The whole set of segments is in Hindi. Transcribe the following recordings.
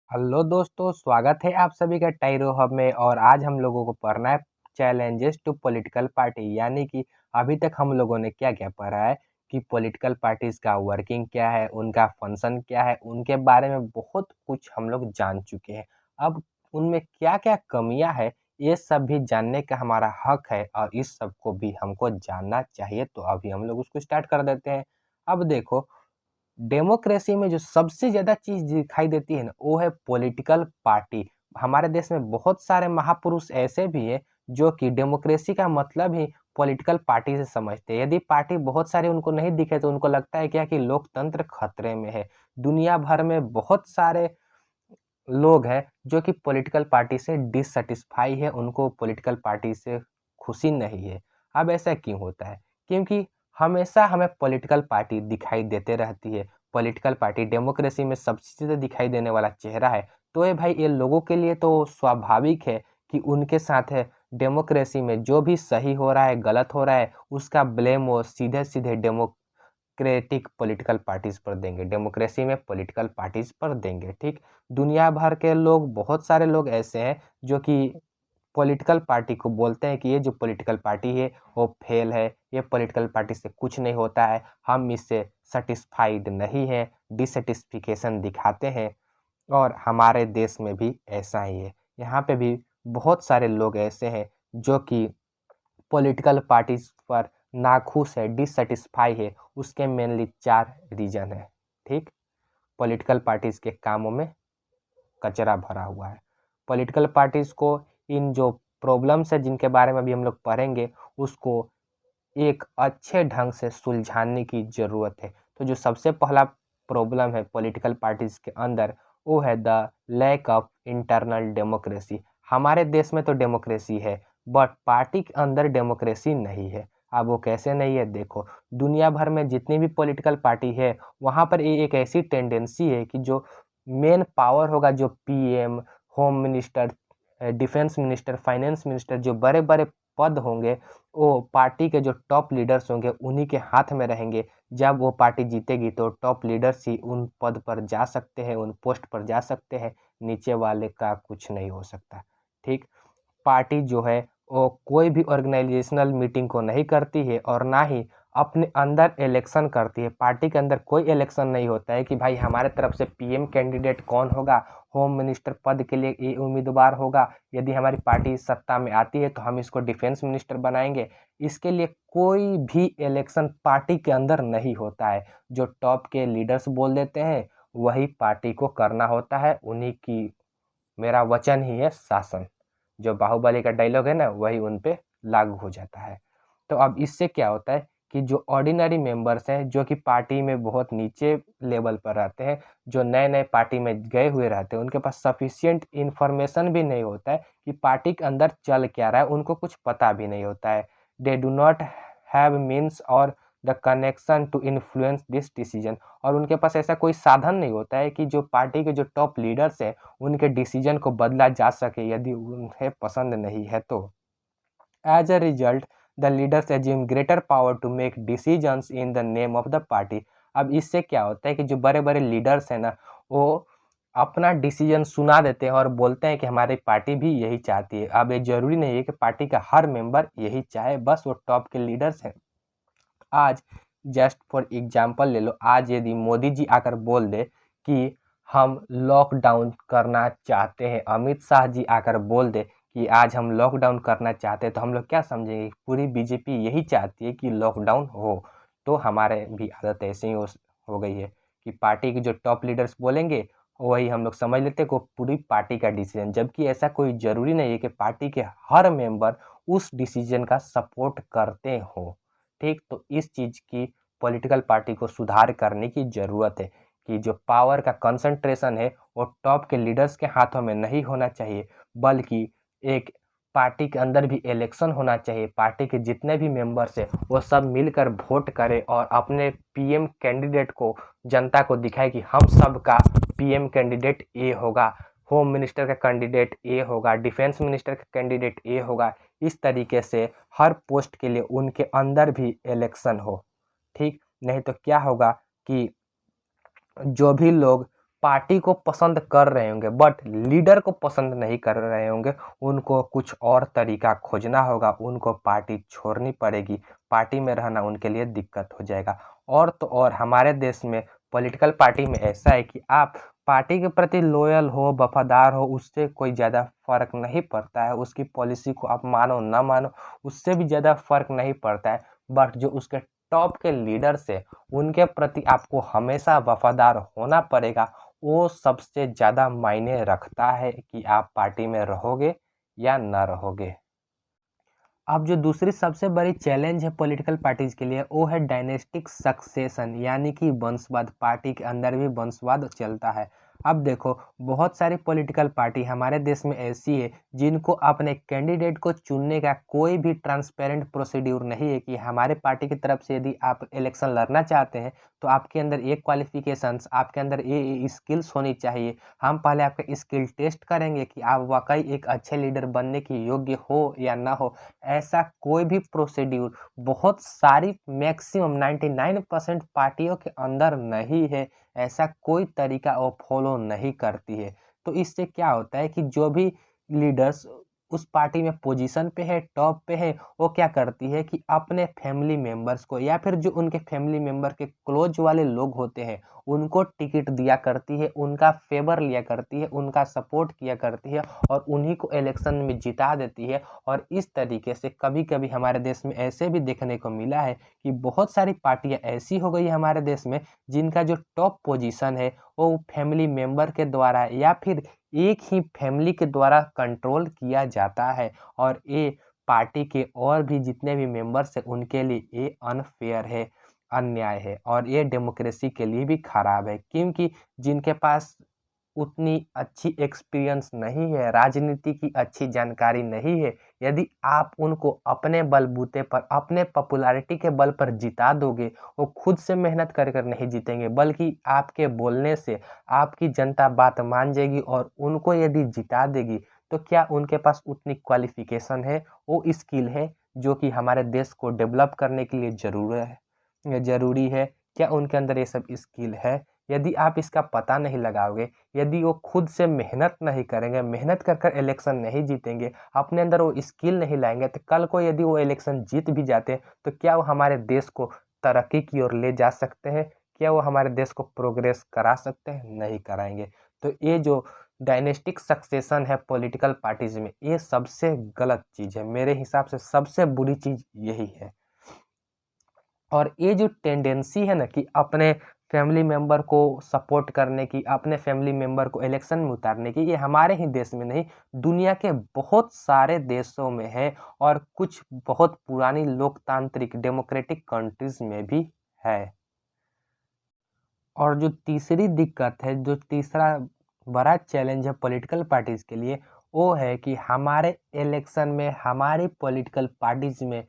हेलो दोस्तों, स्वागत है आप सभी का टाइरो हब में। और आज हम लोगों को पढ़ना है चैलेंजेस टू पॉलिटिकल पार्टी। यानी कि अभी तक हम लोगों ने क्या क्या पढ़ा है कि पॉलिटिकल पार्टीज का वर्किंग क्या है, उनका फंक्शन क्या है, उनके बारे में बहुत कुछ हम लोग जान चुके हैं। अब उनमें क्या क्या कमियां है, ये सब भी जानने का हमारा हक है और इस सब को भी हमको जानना चाहिए। तो अभी हम लोग उसको स्टार्ट कर देते हैं। अब देखो, डेमोक्रेसी में जो सबसे ज़्यादा चीज़ दिखाई देती है ना, वो है पॉलिटिकल पार्टी। हमारे देश में बहुत सारे महापुरुष ऐसे भी हैं जो कि डेमोक्रेसी का मतलब ही पॉलिटिकल पार्टी से समझते हैं। यदि पार्टी बहुत सारे उनको नहीं दिखे तो उनको लगता है क्या कि लोकतंत्र खतरे में है। दुनिया भर में बहुत सारे लोग हैं जो कि पॉलिटिकल पार्टी से डिससैटिस्फाई है, उनको पॉलिटिकल पार्टी से खुशी नहीं है। अब ऐसा क्यों होता है? क्योंकि हमेशा हमें पॉलिटिकल पार्टी दिखाई देते रहती है। पॉलिटिकल पार्टी डेमोक्रेसी में सबसे ज़्यादा दिखाई देने वाला चेहरा है। तो ये भाई, ये लोगों के लिए तो स्वाभाविक है कि उनके साथ है डेमोक्रेसी में जो भी सही हो रहा है, गलत हो रहा है, उसका ब्लेम वो सीधे-सीधे डेमोक्रेटिक पॉलिटिकल पार्टीज पर देंगे, डेमोक्रेसी में पॉलिटिकल पार्टीज पर देंगे। ठीक, दुनिया भर के लोग, बहुत सारे लोग ऐसे हैं जो कि पॉलिटिकल पार्टी को बोलते हैं कि ये जो पॉलिटिकल पार्टी है वो फेल है, ये पॉलिटिकल पार्टी से कुछ नहीं होता है, हम इससे सेटिस्फाइड नहीं हैं, डिससेटिस्फिकेशन दिखाते हैं। और हमारे देश में भी ऐसा ही है। यहाँ पे भी बहुत सारे लोग ऐसे हैं जो कि पॉलिटिकल पार्टीज पर नाखुश है, डिससेटिस्फाई है। उसके मेनली 4 रीजन है। ठीक, पॉलिटिकल पार्टीज के कामों में कचरा भरा हुआ है। पॉलिटिकल पार्टीज को इन जो प्रॉब्लम्स है जिनके बारे में अभी हम लोग पढ़ेंगे, उसको एक अच्छे ढंग से सुलझाने की ज़रूरत है। तो जो सबसे पहला प्रॉब्लम है पॉलिटिकल पार्टीज के अंदर, वो है the lack of internal democracy. हमारे देश में तो डेमोक्रेसी है, बट पार्टी के अंदर डेमोक्रेसी नहीं है। अब वो कैसे नहीं है? देखो, दुनिया भर में जितनी भी पॉलिटिकल पार्टी है, वहाँ पर ये एक ऐसी टेंडेंसी है कि जो मेन पावर होगा, जो PM, home minister, defence minister, finance minister, जो बड़े बड़े पद होंगे, वो पार्टी के जो टॉप लीडर्स होंगे उन्हीं के हाथ में रहेंगे। जब वो पार्टी जीतेगी तो टॉप लीडर्स ही उन पद पर जा सकते हैं, उन पोस्ट पर जा सकते हैं। नीचे वाले का कुछ नहीं हो सकता। ठीक, पार्टी जो है वो कोई भी ऑर्गेनाइजेशनल मीटिंग को नहीं करती है और ना ही अपने अंदर इलेक्शन करती है। पार्टी के अंदर कोई इलेक्शन नहीं होता है कि भाई हमारे तरफ से पीएम कैंडिडेट कौन होगा, होम मिनिस्टर पद के लिए ये उम्मीदवार होगा, यदि हमारी पार्टी सत्ता में आती है तो हम इसको डिफेंस मिनिस्टर बनाएंगे। इसके लिए कोई भी इलेक्शन पार्टी के अंदर नहीं होता है। जो टॉप के लीडर्स बोल देते हैं वही पार्टी को करना होता है। उन्हीं की मेरा वचन ही है शासन। जो बाहुबली का डायलॉग है ना, वही उन पे लागू हो जाता है। तो अब इससे क्या होता है कि जो ऑर्डिनरी मेंबर्स हैं, जो कि पार्टी में बहुत नीचे लेवल पर रहते हैं, जो नए नए पार्टी में गए हुए रहते हैं, उनके पास सफिशिएंट इन्फॉर्मेशन भी नहीं होता है कि पार्टी के अंदर चल क्या रहा है। उनको कुछ पता भी नहीं होता है। They do not have means और the connection to influence this decision. और उनके पास ऐसा कोई साधन नहीं होता है कि जो पार्टी के जो टॉप लीडर्स हैं उनके डिसीजन को बदला जा सके यदि उन्हें पसंद नहीं है तो। As a result, the leaders assume greater power to make decisions in the name of the party. अब इससे क्या होता है कि जो बड़े बड़े लीडर्स हैं ना, वो अपना डिसीजन सुना देते हैं और बोलते हैं कि हमारी पार्टी भी यही चाहती है। अब ये जरूरी नहीं है कि पार्टी का हर मेंबर यही चाहे, बस वो टॉप के लीडर्स हैं। आज जस्ट फॉर एग्जांपल ले लो, आज यदि मोदी जी आकर बोल दे कि हम लॉकडाउन करना चाहते हैं, अमित शाह जी आकर बोल दे कि आज हम लॉकडाउन करना चाहते हैं, तो हम लोग क्या समझेंगे? पूरी बीजेपी यही चाहती है कि लॉकडाउन हो। तो हमारे भी आदत ऐसे ही हो गई है कि पार्टी के जो टॉप लीडर्स बोलेंगे वही हम लोग समझ लेते हैं को पूरी पार्टी का डिसीजन, जबकि ऐसा कोई ज़रूरी नहीं है कि पार्टी के हर मेंबर उस डिसीजन का सपोर्ट करते हों। ठीक, तो इस चीज़ की पॉलिटिकल पार्टी को सुधार करने की ज़रूरत है कि जो पावर का कंसंट्रेशन है वो टॉप के लीडर्स के हाथों में नहीं होना चाहिए, बल्कि एक पार्टी के अंदर भी इलेक्शन होना चाहिए। पार्टी के जितने भी मेंबर्स हैं वो सब मिलकर वोट करें और अपने पीएम कैंडिडेट को जनता को दिखाए कि हम सब का पीएम कैंडिडेट ए होगा, होम मिनिस्टर का कैंडिडेट ए होगा, डिफेंस मिनिस्टर का कैंडिडेट ए होगा। इस तरीके से हर पोस्ट के लिए उनके अंदर भी इलेक्शन हो। ठीक, नहीं तो क्या होगा कि जो भी लोग पार्टी को पसंद कर रहे होंगे बट लीडर को पसंद नहीं कर रहे होंगे, उनको कुछ और तरीका खोजना होगा, उनको पार्टी छोड़नी पड़ेगी, पार्टी में रहना उनके लिए दिक्कत हो जाएगा। और तो और हमारे देश में पॉलिटिकल पार्टी में ऐसा है कि आप पार्टी के प्रति लॉयल हो, वफादार हो, उससे कोई ज़्यादा फर्क नहीं पड़ता है, उसकी पॉलिसी को आप मानो ना मानो उससे भी ज़्यादा फर्क नहीं पड़ता है। बट जो उसके टॉप के लीडर्स है उनके प्रति आपको हमेशा वफादार होना पड़ेगा, वो सबसे ज़्यादा मायने रखता है कि आप पार्टी में रहोगे या ना रहोगे। अब जो दूसरी सबसे बड़ी चैलेंज है पॉलिटिकल पार्टीज के लिए वो है डायनेस्टिक सक्सेशन, यानी कि वंशवाद। पार्टी के अंदर भी वंशवाद चलता है। अब देखो बहुत सारी पॉलिटिकल पार्टी हमारे देश में ऐसी है जिनको अपने कैंडिडेट को चुनने का कोई भी ट्रांसपेरेंट प्रोसीड्यूर नहीं है कि हमारे पार्टी की तरफ से यदि आप इलेक्शन लड़ना चाहते हैं तो आपके अंदर ये क्वालिफिकेशंस, आपके अंदर ये स्किल्स होनी चाहिए। हम पहले आपका स्किल टेस्ट करेंगे कि आप वाकई एक अच्छे लीडर बनने की योग्य हो या ना हो। ऐसा कोई भी प्रोसीड्यूर बहुत सारी मैक्सिमम 99% पार्टियों के अंदर नहीं है। ऐसा कोई तरीका वो फॉलो नहीं करती है। तो इससे क्या होता है कि जो भी लीडर्स उस पार्टी में पोजीशन पे है, टॉप पे है, वो क्या करती है कि अपने फैमिली मेंबर्स को या फिर जो उनके फैमिली मेंबर के क्लोज वाले लोग होते हैं उनको टिकट दिया करती है, उनका फेवर लिया करती है, उनका सपोर्ट किया करती है और उन्हीं को इलेक्शन में जिता देती है। और इस तरीके से कभी-कभी हमारे देश में ऐसे भी देखने को मिला है कि बहुत सारी पार्टियां ऐसी हो गई हमारे देश में जिनका जो टॉप पोजीशन है वो फैमिली मेंबर के द्वारा या फिर एक ही फैमिली के द्वारा कंट्रोल किया जाता है। और ये पार्टी के और भी जितने भी मेंबर्स हैं उनके लिए ये अनफेयर है, अन्याय है और ये डेमोक्रेसी के लिए भी खराब है। क्योंकि जिनके पास उतनी अच्छी एक्सपीरियंस नहीं है, राजनीति की अच्छी जानकारी नहीं है, यदि आप उनको अपने बलबूते पर, अपने पॉपुलैरिटी के बल पर जिता दोगे, वो खुद से मेहनत कर कर नहीं जीतेंगे बल्कि आपके बोलने से आपकी जनता बात मान जाएगी और उनको यदि जिता देगी तो क्या उनके पास उतनी क्वालिफिकेशन है, वो स्किल है जो कि हमारे देश को डेवलप करने के लिए ज़रूरी है? क्या उनके अंदर ये सब स्किल है? यदि आप इसका पता नहीं लगाओगे, यदि वो खुद से मेहनत नहीं करेंगे, मेहनत कर कर इलेक्शन नहीं जीतेंगे, अपने अंदर वो स्किल नहीं लाएंगे, तो कल को यदि वो इलेक्शन जीत भी जाते हैं तो क्या वो हमारे देश को तरक्की की ओर ले जा सकते हैं? क्या वो हमारे देश को प्रोग्रेस करा सकते हैं? नहीं कराएंगे। तो ये जो डायनेस्टिक सक्सेशन है पॉलिटिकल पार्टीज में, ये सबसे गलत चीज़ है। मेरे हिसाब से सबसे बुरी चीज़ यही है। और ये जो टेंडेंसी है ना कि अपने फैमिली मेंबर को सपोर्ट करने की, अपने फैमिली मेंबर को इलेक्शन में उतारने की, ये हमारे ही देश में नहीं दुनिया के बहुत सारे देशों में है और कुछ बहुत पुरानी लोकतांत्रिक डेमोक्रेटिक कंट्रीज में भी है। और जो तीसरी दिक्कत है, जो तीसरा बड़ा चैलेंज है पॉलिटिकल पार्टीज के लिए, वो है कि हमारे इलेक्शन में हमारी पॉलिटिकल पार्टीज में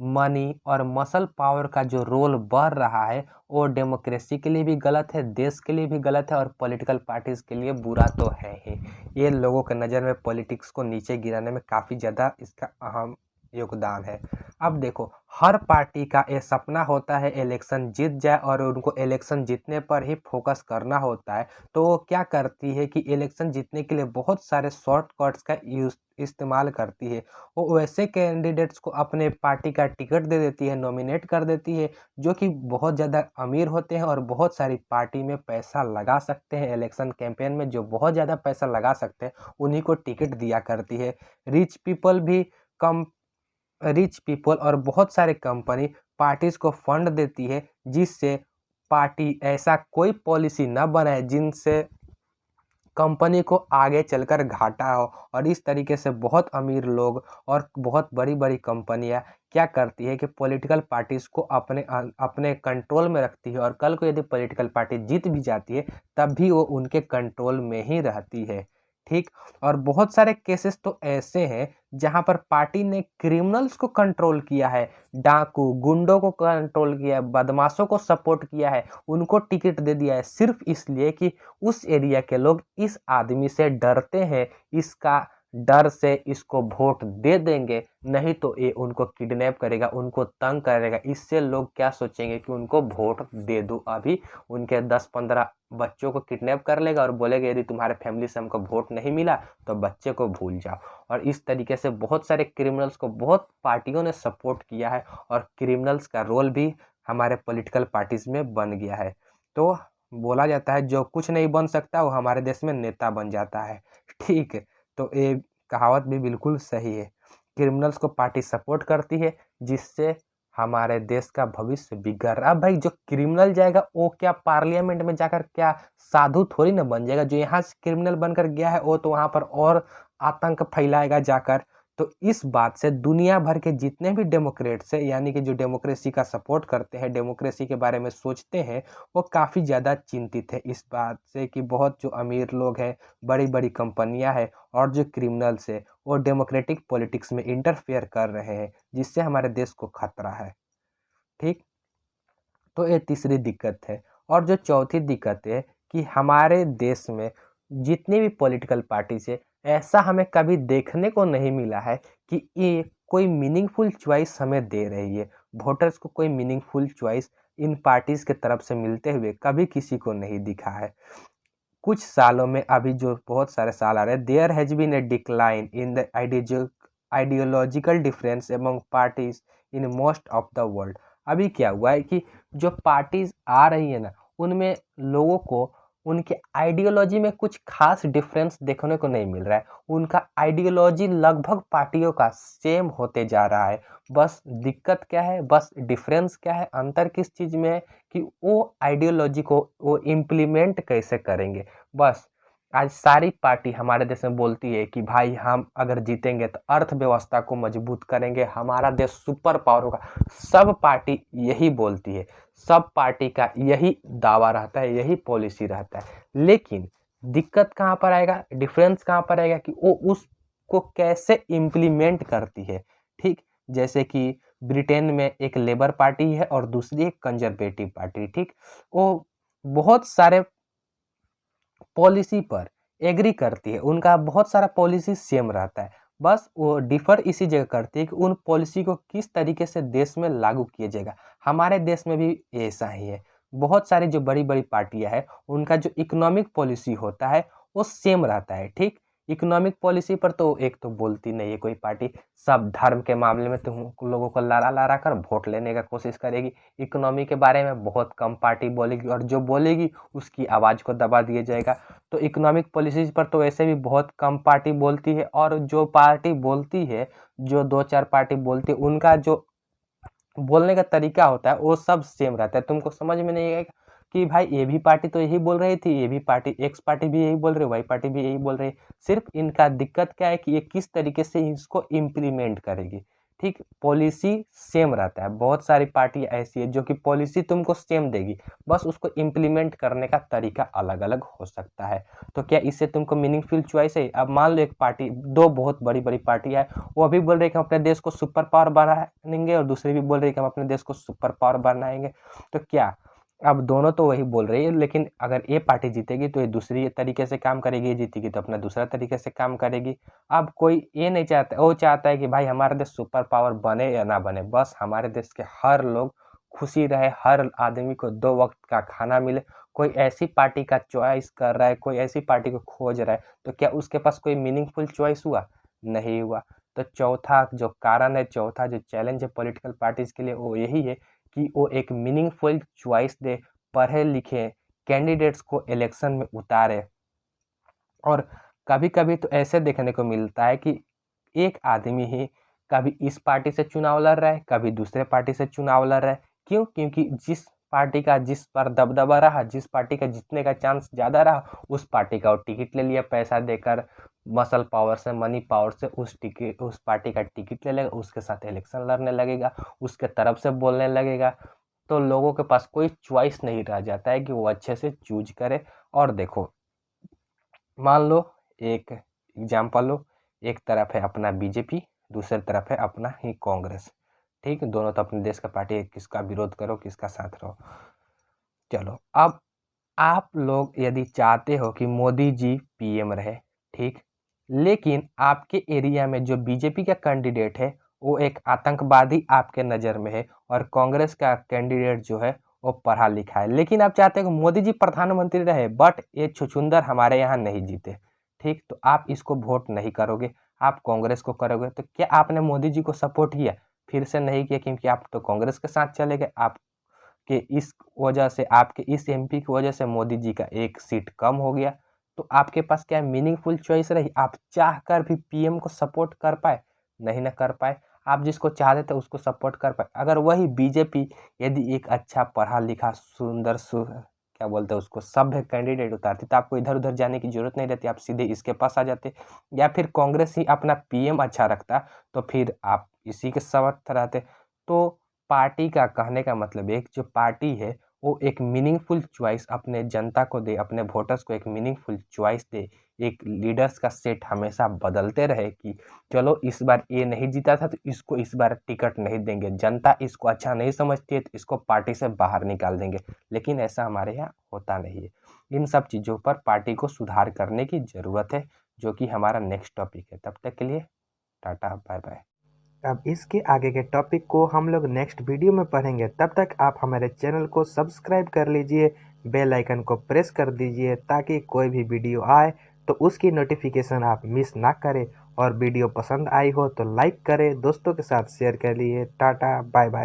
मनी और मसल पावर का जो रोल बढ़ रहा है वो डेमोक्रेसी के लिए भी गलत है, देश के लिए भी गलत है और पॉलिटिकल पार्टीज के लिए बुरा तो है ही। ये लोगों के नज़र में पॉलिटिक्स को नीचे गिराने में काफ़ी ज़्यादा इसका अहम योगदान है। अब देखो हर पार्टी का ये सपना होता है इलेक्शन जीत जाए और उनको इलेक्शन जीतने पर ही फोकस करना होता है। तो वो क्या करती है कि इलेक्शन जीतने के लिए बहुत सारे शॉर्टकट्स का यूज इस्तेमाल करती है। वो वैसे कैंडिडेट्स को अपने पार्टी का टिकट दे देती है, नॉमिनेट कर देती है जो कि बहुत ज़्यादा अमीर होते हैं और बहुत सारी पार्टी में पैसा लगा सकते हैं। इलेक्शन कैंपेन में जो बहुत ज़्यादा पैसा लगा सकते हैं उन्हीं को टिकट दिया करती है। रिच पीपल भी कम रिच पीपल और बहुत सारे कंपनी पार्टीज को फंड देती है जिससे पार्टी ऐसा कोई पॉलिसी न बनाए जिनसे कंपनी को आगे चलकर घाटा हो। और इस तरीके से बहुत अमीर लोग और बहुत बड़ी बड़ी कंपनियां क्या करती है कि पॉलिटिकल पार्टीज को अपने कंट्रोल में रखती है और कल को यदि पॉलिटिकल पार्टी जीत भी जाती है तब भी वो उनके कंट्रोल में ही रहती है। ठीक। और बहुत सारे केसेस तो ऐसे हैं जहां पर पार्टी ने क्रिमिनल्स को कंट्रोल किया है, डाकू गुंडों को कंट्रोल किया है, बदमाशों को सपोर्ट किया है, उनको टिकट दे दिया है सिर्फ इसलिए कि उस एरिया के लोग इस आदमी से डरते हैं, इसका डर से इसको वोट दे देंगे, नहीं तो ये उनको किडनैप करेगा, उनको तंग करेगा। इससे लोग क्या सोचेंगे कि उनको वोट दे दूं, अभी उनके 10-15 बच्चों को किडनैप कर लेगा और बोलेगा यदि तुम्हारे फैमिली से हमको वोट नहीं मिला तो बच्चे को भूल जाओ। और इस तरीके से बहुत सारे क्रिमिनल्स को बहुत पार्टियों ने सपोर्ट किया है और क्रिमिनल्स का रोल भी हमारे पॉलिटिकल पार्टीज में बन गया है। तो बोला जाता है जो कुछ नहीं बन सकता वो हमारे देश में नेता बन जाता है। ठीक है, तो ये कहावत भी बिल्कुल सही है। क्रिमिनल्स को पार्टी सपोर्ट करती है जिससे हमारे देश का भविष्य बिगड़ रहा। अब भाई जो क्रिमिनल जाएगा वो क्या पार्लियामेंट में जाकर क्या साधु थोड़ी ना बन जाएगा। जो यहाँ से क्रिमिनल बनकर गया है वो तो वहाँ पर और आतंक फैलाएगा जाकर। तो इस बात से दुनिया भर के जितने भी डेमोक्रेट्स हैं, यानी कि जो डेमोक्रेसी का सपोर्ट करते हैं, डेमोक्रेसी के बारे में सोचते हैं, वो काफ़ी ज़्यादा चिंतित है इस बात से कि बहुत जो अमीर लोग हैं, बड़ी बड़ी कंपनियां हैं और जो क्रिमिनल्स है वो डेमोक्रेटिक पॉलिटिक्स में इंटरफेयर कर रहे हैं जिससे हमारे देश को खतरा है। ठीक, तो ये तीसरी दिक्कत है। और जो चौथी दिक्कत है कि हमारे देश में जितनी भी पॉलिटिकल पार्टीज है, ऐसा हमें कभी देखने को नहीं मिला है कि ये कोई मीनिंगफुल चॉइस हमें दे रही है। वोटर्स को कोई मीनिंगफुल चॉइस इन पार्टीज के तरफ से मिलते हुए कभी किसी को नहीं दिखा है। कुछ सालों में, अभी जो बहुत सारे साल आ रहे हैं, there has been a decline in the ideological difference among parties in most of the world. अभी क्या हुआ है कि जो पार्टीज आ रही है ना, उनमें लोगों को उनके आइडियोलॉजी में कुछ खास डिफरेंस देखने को नहीं मिल रहा है। उनका आइडियोलॉजी लगभग पार्टियों का सेम होते जा रहा है। बस दिक्कत क्या है, बस डिफरेंस क्या है, अंतर किस चीज़ में है कि वो आइडियोलॉजी को वो इम्प्लीमेंट कैसे करेंगे। बस आज सारी पार्टी हमारे देश में बोलती है कि भाई हम अगर जीतेंगे तो अर्थव्यवस्था को मजबूत करेंगे, हमारा देश सुपर पावर होगा। सब पार्टी यही बोलती है, सब पार्टी का यही दावा रहता है, यही पॉलिसी रहता है। लेकिन दिक्कत कहाँ पर आएगा, डिफरेंस कहाँ पर आएगा कि वो उसको कैसे इम्प्लीमेंट करती है। ठीक, जैसे कि ब्रिटेन में एक लेबर पार्टी है और दूसरी एक कंजर्वेटिव पार्टी। ठीक, वो बहुत सारे पॉलिसी पर एग्री करती है, उनका बहुत सारा पॉलिसी सेम रहता है। बस वो डिफर इसी जगह करती है कि उन पॉलिसी को किस तरीके से देश में लागू किया जाएगा। हमारे देश में भी ऐसा ही है। बहुत सारी जो बड़ी बड़ी पार्टियां हैं, उनका जो इकोनॉमिक पॉलिसी होता है वो सेम रहता है। ठीक, इकोनॉमिक पॉलिसी पर तो एक तो बोलती नहीं है कोई पार्टी। सब धर्म के मामले में तुम लोगों को लड़ा लड़ा कर वोट लेने का कोशिश करेगी। इकोनॉमी के बारे में बहुत कम पार्टी बोलेगी और जो बोलेगी उसकी आवाज़ को दबा दिया जाएगा। तो इकोनॉमिक पॉलिसीज पर तो वैसे भी बहुत कम पार्टी बोलती है, और जो पार्टी बोलती है, जो दो चार पार्टी बोलती है, उनका जो बोलने का तरीका होता है वो सब सेम रहता है। तुमको समझ में नहीं आएगा कि भाई ये भी पार्टी तो यही बोल रही थी, ये भी पार्टी, एक्स पार्टी भी यही बोल रही है, वाई पार्टी भी यही बोल रही है। सिर्फ इनका दिक्कत क्या है कि ये किस तरीके से इसको इम्प्लीमेंट करेगी। ठीक, पॉलिसी सेम रहता है। बहुत सारी पार्टी ऐसी है जो कि पॉलिसी तुमको सेम देगी, बस उसको इम्प्लीमेंट करने का तरीका अलग अलग हो सकता है। तो क्या इससे तुमको मीनिंगफुल चॉइस है? अब मान लो एक पार्टी, दो बहुत बड़ी बड़ी पार्टी है, वो अभी बोल रही है कि हम अपने देश को सुपर पावर बनाएंगे और दूसरी भी बोल रही है कि हम अपने देश को सुपर पावर बनाएंगे। तो क्या, अब दोनों तो वही बोल रही है, लेकिन अगर ये पार्टी जीतेगी तो ये दूसरी तरीके से काम करेगी, ये जीतेगी तो अपना दूसरा तरीके से काम करेगी। अब कोई ये नहीं चाहता, वो चाहता है कि भाई हमारा देश सुपर पावर बने या ना बने, बस हमारे देश के हर लोग खुशी रहे, हर आदमी को 2 वक्त का खाना मिले। कोई ऐसी पार्टी का चॉइस कर रहा है, कोई ऐसी पार्टी को खोज रहा है, तो क्या उसके पास कोई मीनिंगफुल चॉइस हुआ? नहीं हुआ। तो चौथा जो कारण है, चौथा जो चैलेंज है पॉलिटिकल पार्टीज के लिए, वो यही है कि वो एक मीनिंगफुल चॉइस दे, पढ़े लिखे कैंडिडेट्स को इलेक्शन में उतारे। और कभी कभी तो ऐसे देखने को मिलता है कि एक आदमी ही कभी इस पार्टी से चुनाव लड़ रहा है, कभी दूसरे पार्टी से चुनाव लड़ रहा है। क्यों? क्योंकि जिस पार्टी का जिस पर दबदबा रहा, जिस पार्टी का जीतने का चांस ज़्यादा रहा, उस पार्टी का वो टिकट ले लिया, पैसा देकर, मसल पावर से, मनी पावर से उस पार्टी का टिकट ले लेगा, उसके साथ इलेक्शन लड़ने लगेगा, उसके तरफ से बोलने लगेगा। तो लोगों के पास कोई चॉइस नहीं रह जाता है कि वो अच्छे से चूज करे। और देखो, मान लो एक एग्जाम्पल लो, एक तरफ है अपना बीजेपी, दूसरी तरफ है अपना ही कांग्रेस। ठीक, दोनों तो अपने देश का पार्टी है, किसका विरोध करो, किसका साथ रहो। चलो, अब आप लोग यदि चाहते हो कि मोदी जी पीएम रहे, ठीक, लेकिन आपके एरिया में जो बीजेपी का कैंडिडेट है वो एक आतंकवादी आपके नज़र में है, और कांग्रेस का कैंडिडेट जो है वो पढ़ा लिखा है, लेकिन आप चाहते हैं कि मोदी जी प्रधानमंत्री रहे, बट ये छुछुंदर हमारे यहाँ नहीं जीते। ठीक, तो आप इसको वोट नहीं करोगे, आप कांग्रेस को करोगे। तो क्या आपने मोदी जी को सपोर्ट किया? फिर से नहीं किया, क्योंकि आप तो कांग्रेस के साथ चले गए। आपके इस वजह से, आपके इस एमपी की वजह से मोदी जी का एक सीट कम हो गया। तो आपके पास क्या मीनिंगफुल चॉइस रही? आप चाह कर भी पीएम को सपोर्ट कर पाए? नहीं ना कर पाए। आप जिसको चाहते थे उसको सपोर्ट कर पाए। अगर वही बीजेपी यदि एक अच्छा पढ़ा लिखा सुंदर क्या बोलते हैं उसको, सभ्य कैंडिडेट उतारती, तो आपको इधर उधर जाने की जरूरत नहीं रहती, आप सीधे इसके पास आ जाते। या फिर कांग्रेस ही अपना पीएम अच्छा रखता, तो फिर आप इसी के समर्थ रहते। तो पार्टी का कहने का मतलब, एक जो पार्टी है वो एक मीनिंगफुल चॉइस अपने जनता को दे, अपने वोटर्स को एक मीनिंगफुल चॉइस दे। एक लीडर्स का सेट हमेशा बदलते रहे कि चलो इस बार ये नहीं जीता था तो इसको इस बार टिकट नहीं देंगे, जनता इसको अच्छा नहीं समझती है तो इसको पार्टी से बाहर निकाल देंगे। लेकिन ऐसा हमारे यहाँ होता नहीं है। इन सब चीज़ों पर पार्टी को सुधार करने की ज़रूरत है, जो कि हमारा नेक्स्ट टॉपिक है। तब तक के लिए टाटा, बाय बाय। अब इसके आगे के टॉपिक को हम लोग नेक्स्ट वीडियो में पढ़ेंगे। तब तक आप हमारे चैनल को सब्सक्राइब कर लीजिए, बेल आइकन को प्रेस कर दीजिए, ताकि कोई भी वीडियो आए तो उसकी नोटिफिकेशन आप मिस ना करें। और वीडियो पसंद आई हो तो लाइक करें, दोस्तों के साथ शेयर कर लिए। Tata, bye bye.